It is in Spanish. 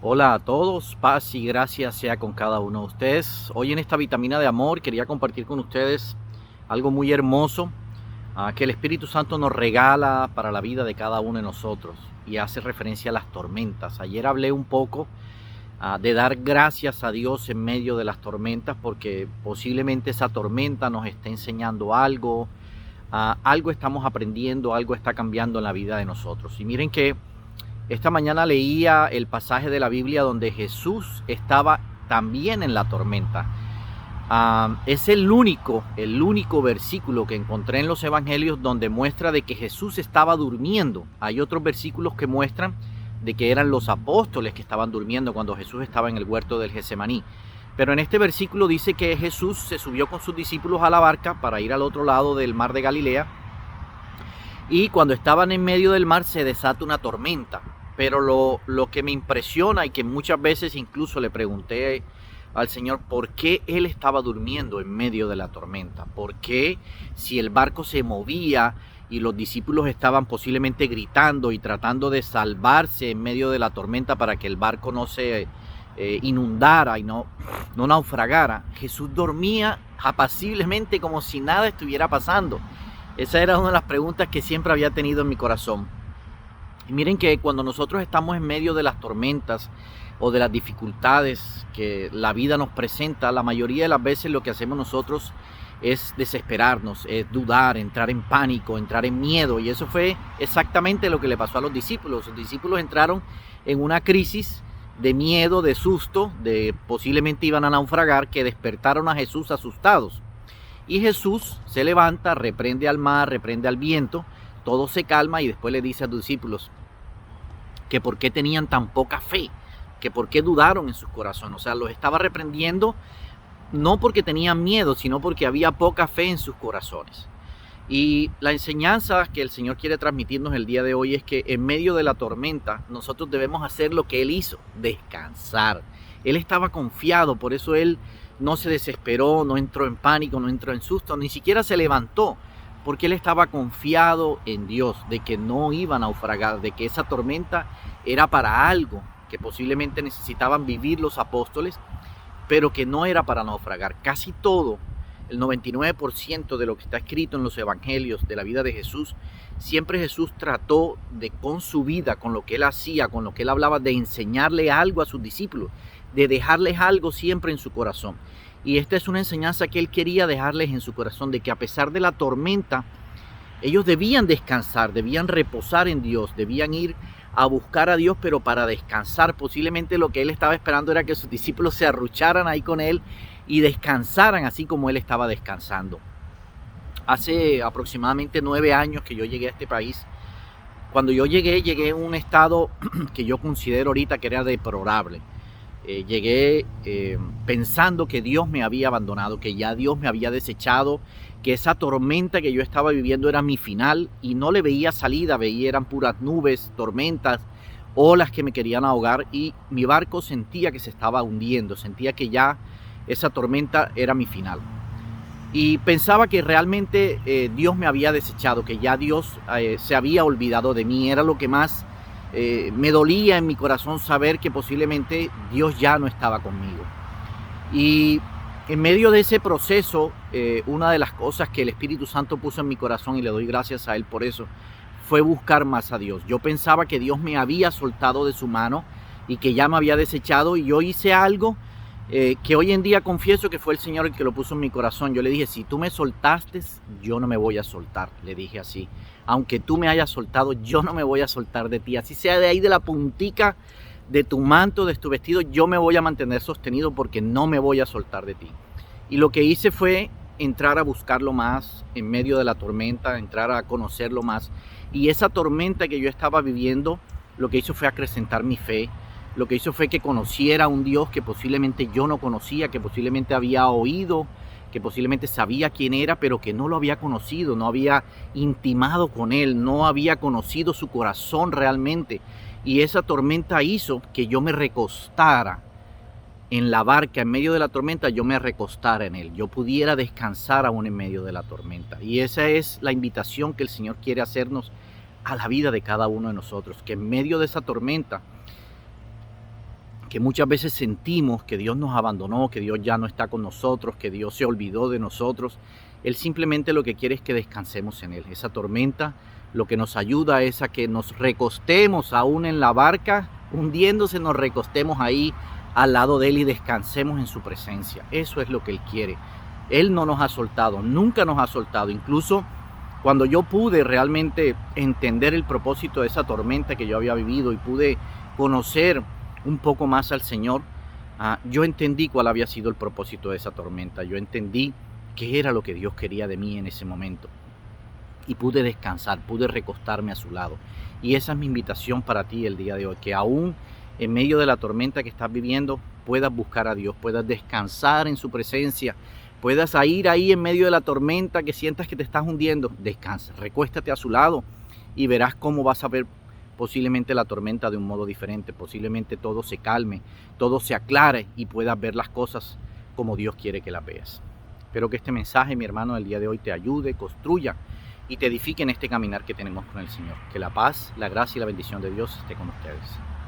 Hola a todos, paz y gracia sea con cada uno de ustedes. Hoy en esta vitamina de amor quería compartir con ustedes algo muy hermoso que el Espíritu Santo nos regala para la vida de cada uno de nosotros y hace referencia a las tormentas. Ayer hablé un poco de dar gracias a Dios en medio de las tormentas porque posiblemente esa tormenta nos esté enseñando algo, algo estamos aprendiendo, algo está cambiando en la vida de nosotros. Y miren que esta mañana leía el pasaje de la Biblia donde Jesús estaba también en la tormenta. Es el único versículo que encontré en los evangelios donde muestra de que Jesús estaba durmiendo. Hay otros versículos que muestran de que eran los apóstoles que estaban durmiendo cuando Jesús estaba en el huerto del Getsemaní. Pero en este versículo dice que Jesús se subió con sus discípulos a la barca para ir al otro lado del mar de Galilea. Y cuando estaban en medio del mar se desata una tormenta. Pero lo que me impresiona y que muchas veces incluso le pregunté al Señor por qué Él estaba durmiendo en medio de la tormenta. ¿Por qué si el barco se movía y los discípulos estaban posiblemente gritando y tratando de salvarse en medio de la tormenta para que el barco no se inundara y no naufragara? Jesús dormía apaciblemente como si nada estuviera pasando. Esa era una de las preguntas que siempre había tenido en mi corazón. Y miren que cuando nosotros estamos en medio de las tormentas o de las dificultades que la vida nos presenta, la mayoría de las veces lo que hacemos nosotros es desesperarnos, es dudar, entrar en pánico, entrar en miedo. Y eso fue exactamente lo que le pasó a los discípulos. Los discípulos entraron en una crisis de miedo, de susto, de posiblemente iban a naufragar, que despertaron a Jesús asustados. Y Jesús se levanta, reprende al mar, reprende al viento, todo se calma y después le dice a sus discípulos que por qué tenían tan poca fe, que por qué dudaron en sus corazones. O sea, los estaba reprendiendo no porque tenían miedo, sino porque había poca fe en sus corazones. Y la enseñanza que el Señor quiere transmitirnos el día de hoy es que en medio de la tormenta nosotros debemos hacer lo que Él hizo, descansar. Él estaba confiado, por eso Él no se desesperó, no entró en pánico, no entró en susto, ni siquiera se levantó, porque Él estaba confiado en Dios, de que no iba a naufragar, de que esa tormenta era para algo que posiblemente necesitaban vivir los apóstoles, pero que no era para naufragar. Casi todo, el 99% de lo que está escrito en los evangelios de la vida de Jesús, siempre Jesús trató de, con su vida, con lo que Él hacía, con lo que Él hablaba, de enseñarle algo a sus discípulos, de dejarles algo siempre en su corazón. Y esta es una enseñanza que Él quería dejarles en su corazón, de que a pesar de la tormenta, ellos debían descansar, debían reposar en Dios, debían ir a buscar a Dios, pero para descansar. Posiblemente lo que Él estaba esperando era que sus discípulos se arrucharan ahí con Él y descansaran así como Él estaba descansando. Hace aproximadamente 9 años que yo llegué a este país. Cuando yo llegué en un estado que yo considero ahorita que era deplorable. Llegué pensando que Dios me había abandonado, que ya Dios me había desechado, que esa tormenta que yo estaba viviendo era mi final y no le veía salida, eran puras nubes, tormentas, olas que me querían ahogar y mi barco sentía que se estaba hundiendo, sentía que ya esa tormenta era mi final. Y pensaba que realmente Dios me había desechado, que ya Dios se había olvidado de mí. Era lo que más me dolía en mi corazón, saber que posiblemente Dios ya no estaba conmigo. Y en medio de ese proceso, una de las cosas que el Espíritu Santo puso en mi corazón, y le doy gracias a Él por eso, fue buscar más a Dios. Yo pensaba que Dios me había soltado de su mano y que ya me había desechado, y yo hice algo que hoy en día confieso que fue el Señor el que lo puso en mi corazón. Yo le dije, si tú me soltaste, yo no me voy a soltar. Le dije así, aunque tú me hayas soltado, yo no me voy a soltar de ti. Así sea de ahí de la puntica de tu manto, de tu vestido, yo me voy a mantener sostenido porque no me voy a soltar de ti. Y lo que hice fue entrar a buscarlo más en medio de la tormenta, entrar a conocerlo más. Y esa tormenta que yo estaba viviendo, lo que hizo fue acrecentar mi fe. Lo que hizo fue que conociera a un Dios que posiblemente yo no conocía, que posiblemente había oído, que posiblemente sabía quién era, pero que no lo había conocido, no había intimado con Él, no había conocido su corazón realmente. Y esa tormenta hizo que yo me recostara en la barca, en medio de la tormenta, yo me recostara en Él, yo pudiera descansar aún en medio de la tormenta. Y esa es la invitación que el Señor quiere hacernos a la vida de cada uno de nosotros, que en medio de esa tormenta que muchas veces sentimos que Dios nos abandonó, que Dios ya no está con nosotros, que Dios se olvidó de nosotros. Él simplemente lo que quiere es que descansemos en Él. Esa tormenta lo que nos ayuda es a que nos recostemos aún en la barca, hundiéndose, nos recostemos ahí al lado de Él y descansemos en su presencia. Eso es lo que Él quiere. Él no nos ha soltado, nunca nos ha soltado. Incluso cuando yo pude realmente entender el propósito de esa tormenta que yo había vivido y pude conocer un poco más al Señor, yo entendí cuál había sido el propósito de esa tormenta. Yo entendí qué era lo que Dios quería de mí en ese momento. Y pude descansar, pude recostarme a su lado. Y esa es mi invitación para ti el día de hoy, que aún en medio de la tormenta que estás viviendo, puedas buscar a Dios, puedas descansar en su presencia, puedas ir ahí en medio de la tormenta que sientas que te estás hundiendo. Descansa, recuéstate a su lado y verás cómo vas a ver posiblemente la tormenta de un modo diferente. Posiblemente todo se calme, todo se aclare y puedas ver las cosas como Dios quiere que las veas. Espero que este mensaje, mi hermano, del día de hoy te ayude, construya y te edifique en este caminar que tenemos con el Señor. Que la paz, la gracia y la bendición de Dios esté con ustedes.